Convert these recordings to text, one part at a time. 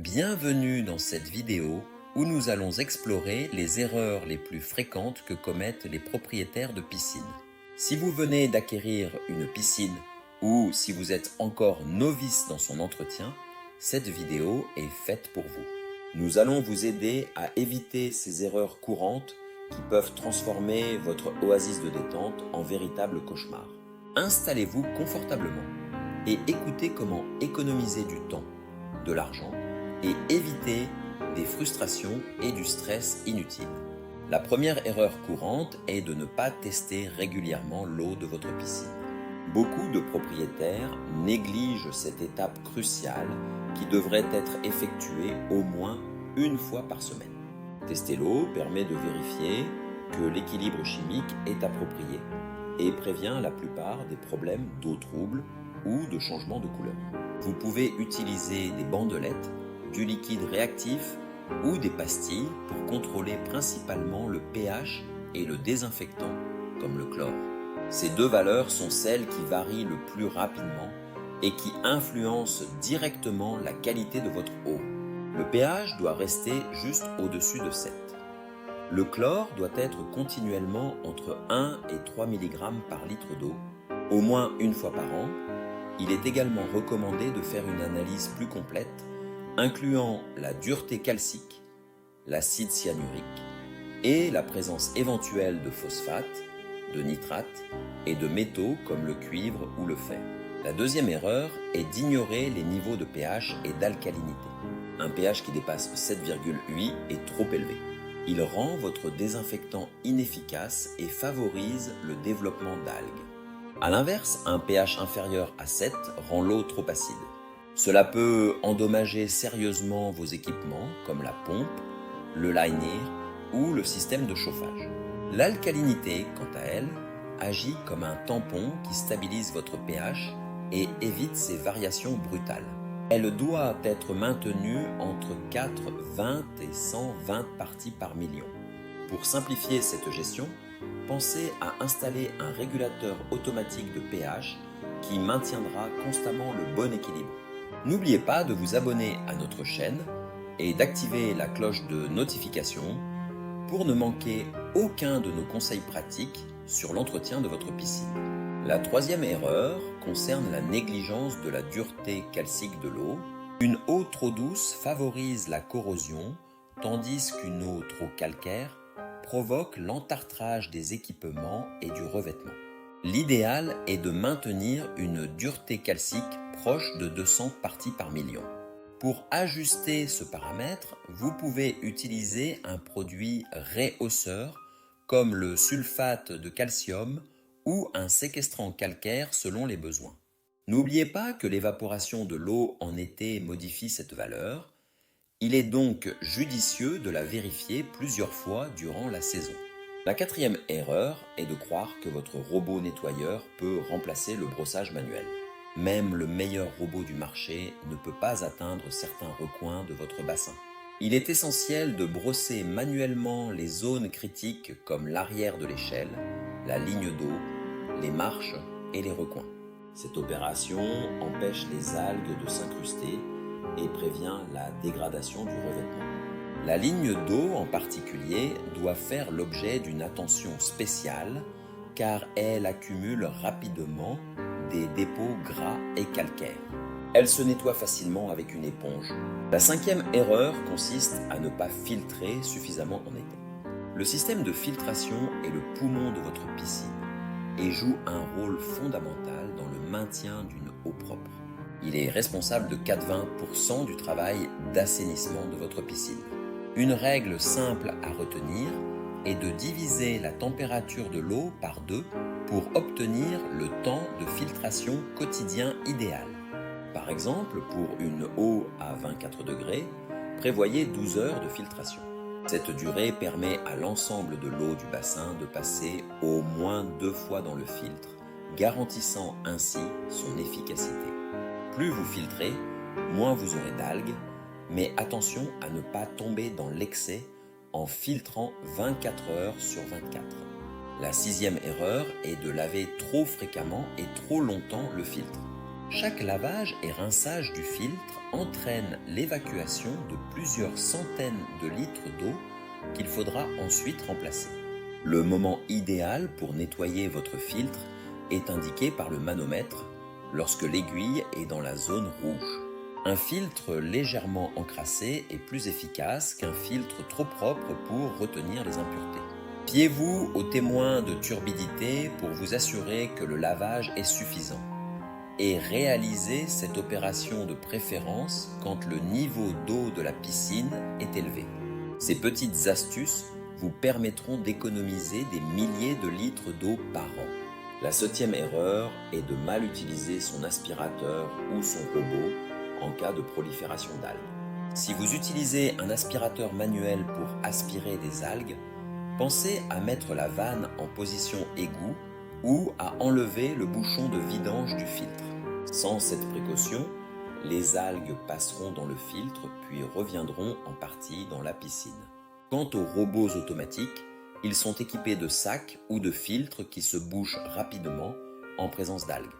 Bienvenue dans cette vidéo où nous allons explorer les erreurs les plus fréquentes que commettent les propriétaires de piscines. Si vous venez d'acquérir une piscine ou si vous êtes encore novice dans son entretien, cette vidéo est faite pour vous. Nous allons vous aider à éviter ces erreurs courantes qui peuvent transformer votre oasis de détente en véritable cauchemar. Installez-vous confortablement et écoutez comment économiser du temps, de l'argent et éviter des frustrations et du stress inutile. La première erreur courante est de ne pas tester régulièrement l'eau de votre piscine. Beaucoup de propriétaires négligent cette étape cruciale qui devrait être effectuée au moins une fois par semaine. Tester l'eau permet de vérifier que l'équilibre chimique est approprié et prévient la plupart des problèmes d'eau trouble ou de changement de couleur. Vous pouvez utiliser des bandelettes, du liquide réactif ou des pastilles pour contrôler principalement le pH et le désinfectant, comme le chlore. Ces deux valeurs sont celles qui varient le plus rapidement et qui influencent directement la qualité de votre eau. Le pH doit rester juste au-dessus de 7. Le chlore doit être continuellement entre 1 et 3 mg par litre d'eau, au moins une fois par an. Il est également recommandé de faire une analyse plus complète, incluant la dureté calcique, l'acide cyanurique et la présence éventuelle de phosphate, de nitrate et de métaux comme le cuivre ou le fer. La deuxième erreur est d'ignorer les niveaux de pH et d'alcalinité. Un pH qui dépasse 7,8 est trop élevé. Il rend votre désinfectant inefficace et favorise le développement d'algues. A l'inverse, un pH inférieur à 7 rend l'eau trop acide. Cela peut endommager sérieusement vos équipements comme la pompe, le liner ou le système de chauffage. L'alcalinité, quant à elle, agit comme un tampon qui stabilise votre pH et évite ces variations brutales. Elle doit être maintenue entre 4,20 et 120 parties par million. Pour simplifier cette gestion, pensez à installer un régulateur automatique de pH qui maintiendra constamment le bon équilibre. N'oubliez pas de vous abonner à notre chaîne et d'activer la cloche de notification pour ne manquer aucun de nos conseils pratiques sur l'entretien de votre piscine. La troisième erreur concerne la négligence de la dureté calcique de l'eau. Une eau trop douce favorise la corrosion, tandis qu'une eau trop calcaire provoque l'entartrage des équipements et du revêtement. L'idéal est de maintenir une dureté calcique proche de 200 parties par million. Pour ajuster ce paramètre, vous pouvez utiliser un produit réhausseur comme le sulfate de calcium ou un séquestrant calcaire selon les besoins. N'oubliez pas que l'évaporation de l'eau en été modifie cette valeur. Il est donc judicieux de la vérifier plusieurs fois durant la saison. La quatrième erreur est de croire que votre robot nettoyeur peut remplacer le brossage manuel. Même le meilleur robot du marché ne peut pas atteindre certains recoins de votre bassin. Il est essentiel de brosser manuellement les zones critiques comme l'arrière de l'échelle, la ligne d'eau, les marches et les recoins. Cette opération empêche les algues de s'incruster et prévient la dégradation du revêtement. La ligne d'eau en particulier doit faire l'objet d'une attention spéciale car elle accumule rapidement des dépôts gras et calcaires. Elle se nettoie facilement avec une éponge. La cinquième erreur consiste à ne pas filtrer suffisamment en été. Le système de filtration est le poumon de votre piscine et joue un rôle fondamental dans le maintien d'une eau propre. Il est responsable de 80% du travail d'assainissement de votre piscine. Une règle simple à retenir est de diviser la température de l'eau par 2 pour obtenir le temps de filtration quotidien idéal. Par exemple, pour une eau à 24 degrés, prévoyez 12 heures de filtration. Cette durée permet à l'ensemble de l'eau du bassin de passer au moins 2 fois dans le filtre, garantissant ainsi son efficacité. Plus vous filtrez, moins vous aurez d'algues, mais attention à ne pas tomber dans l'excès en filtrant 24 heures sur 24. La sixième erreur est de laver trop fréquemment et trop longtemps le filtre. Chaque lavage et rinçage du filtre entraîne l'évacuation de plusieurs centaines de litres d'eau qu'il faudra ensuite remplacer. Le moment idéal pour nettoyer votre filtre est indiqué par le manomètre lorsque l'aiguille est dans la zone rouge. Un filtre légèrement encrassé est plus efficace qu'un filtre trop propre pour retenir les impuretés. Fiez-vous aux témoins de turbidité pour vous assurer que le lavage est suffisant. Et réalisez cette opération de préférence quand le niveau d'eau de la piscine est élevé. Ces petites astuces vous permettront d'économiser des milliers de litres d'eau par an. La 7e erreur est de mal utiliser son aspirateur ou son robot en cas de prolifération d'algues. Si vous utilisez un aspirateur manuel pour aspirer des algues, pensez à mettre la vanne en position égout ou à enlever le bouchon de vidange du filtre. Sans cette précaution, les algues passeront dans le filtre puis reviendront en partie dans la piscine. Quant aux robots automatiques, ils sont équipés de sacs ou de filtres qui se bouchent rapidement en présence d'algues.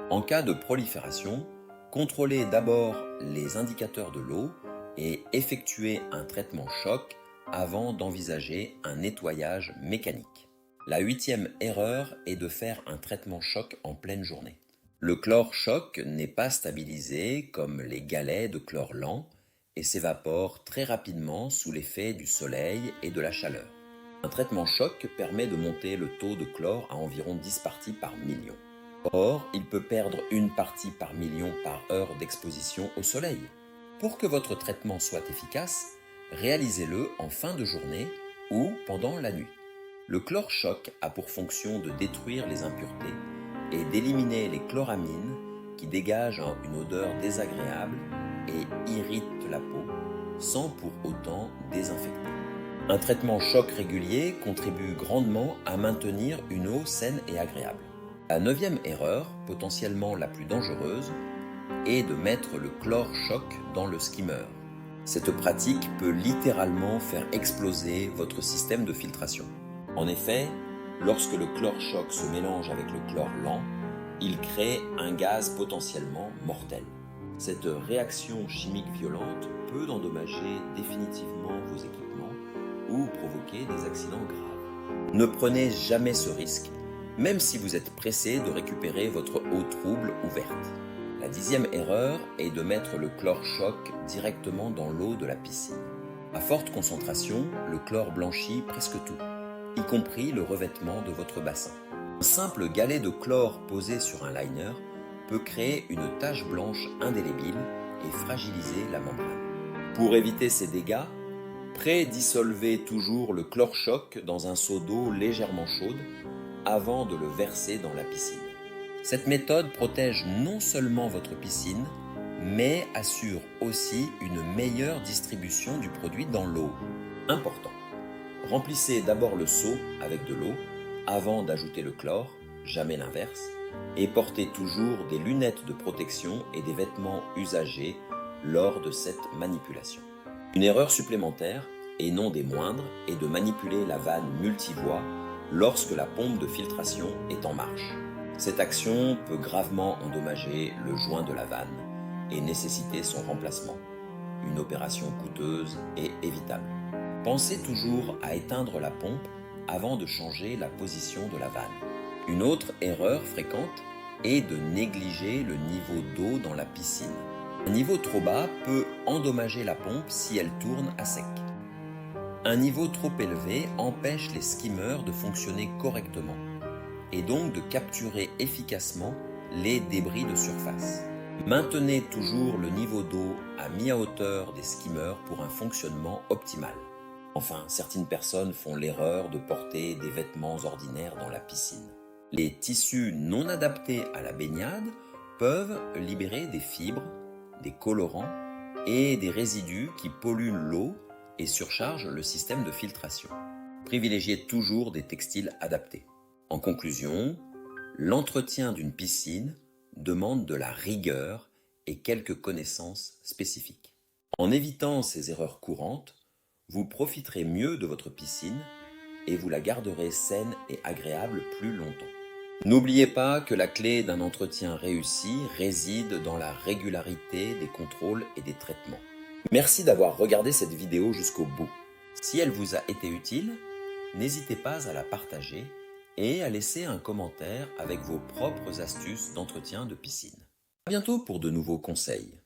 En cas de prolifération, contrôlez d'abord les indicateurs de l'eau et effectuez un traitement choc avant d'envisager un nettoyage mécanique. La 8e erreur est de faire un traitement choc en pleine journée. Le chlore choc n'est pas stabilisé comme les galets de chlore lent et s'évapore très rapidement sous l'effet du soleil et de la chaleur. Un traitement choc permet de monter le taux de chlore à environ 10 parties par million. Or, il peut perdre une partie par million par heure d'exposition au soleil. Pour que votre traitement soit efficace, réalisez-le en fin de journée ou pendant la nuit. Le chlore choc a pour fonction de détruire les impuretés et d'éliminer les chloramines qui dégagent une odeur désagréable et irritent la peau sans pour autant désinfecter. Un traitement choc régulier contribue grandement à maintenir une eau saine et agréable. La 9e erreur, potentiellement la plus dangereuse, est de mettre le chlore choc dans le skimmer. Cette pratique peut littéralement faire exploser votre système de filtration. En effet, lorsque le chlore choc se mélange avec le chlore lent, il crée un gaz potentiellement mortel. Cette réaction chimique violente peut endommager définitivement vos équipements ou provoquer des accidents graves. Ne prenez jamais ce risque, même si vous êtes pressé de récupérer votre eau trouble ou verte. La 10e erreur est de mettre le chlore choc directement dans l'eau de la piscine. À forte concentration, le chlore blanchit presque tout, y compris le revêtement de votre bassin. Un simple galet de chlore posé sur un liner peut créer une tache blanche indélébile et fragiliser la membrane. Pour éviter ces dégâts, prédissolvez toujours le chlore choc dans un seau d'eau légèrement chaude avant de le verser dans la piscine. Cette méthode protège non seulement votre piscine, mais assure aussi une meilleure distribution du produit dans l'eau. Important. Remplissez d'abord le seau avec de l'eau avant d'ajouter le chlore, jamais l'inverse, et portez toujours des lunettes de protection et des vêtements usagés lors de cette manipulation. Une erreur supplémentaire, et non des moindres, est de manipuler la vanne multivoie lorsque la pompe de filtration est en marche. Cette action peut gravement endommager le joint de la vanne et nécessiter son remplacement, une opération coûteuse et évitable. Pensez toujours à éteindre la pompe avant de changer la position de la vanne. Une autre erreur fréquente est de négliger le niveau d'eau dans la piscine. Un niveau trop bas peut endommager la pompe si elle tourne à sec. Un niveau trop élevé empêche les skimmers de fonctionner correctement et donc de capturer efficacement les débris de surface. Maintenez toujours le niveau d'eau à mi-hauteur des skimmers pour un fonctionnement optimal. Enfin, certaines personnes font l'erreur de porter des vêtements ordinaires dans la piscine. Les tissus non adaptés à la baignade peuvent libérer des fibres, des colorants et des résidus qui polluent l'eau et surchargent le système de filtration. Privilégiez toujours des textiles adaptés. En conclusion, l'entretien d'une piscine demande de la rigueur et quelques connaissances spécifiques. En évitant ces erreurs courantes, vous profiterez mieux de votre piscine et vous la garderez saine et agréable plus longtemps. N'oubliez pas que la clé d'un entretien réussi réside dans la régularité des contrôles et des traitements. Merci d'avoir regardé cette vidéo jusqu'au bout. Si elle vous a été utile, n'hésitez pas à la partager et à laisser un commentaire avec vos propres astuces d'entretien de piscine. À bientôt pour de nouveaux conseils.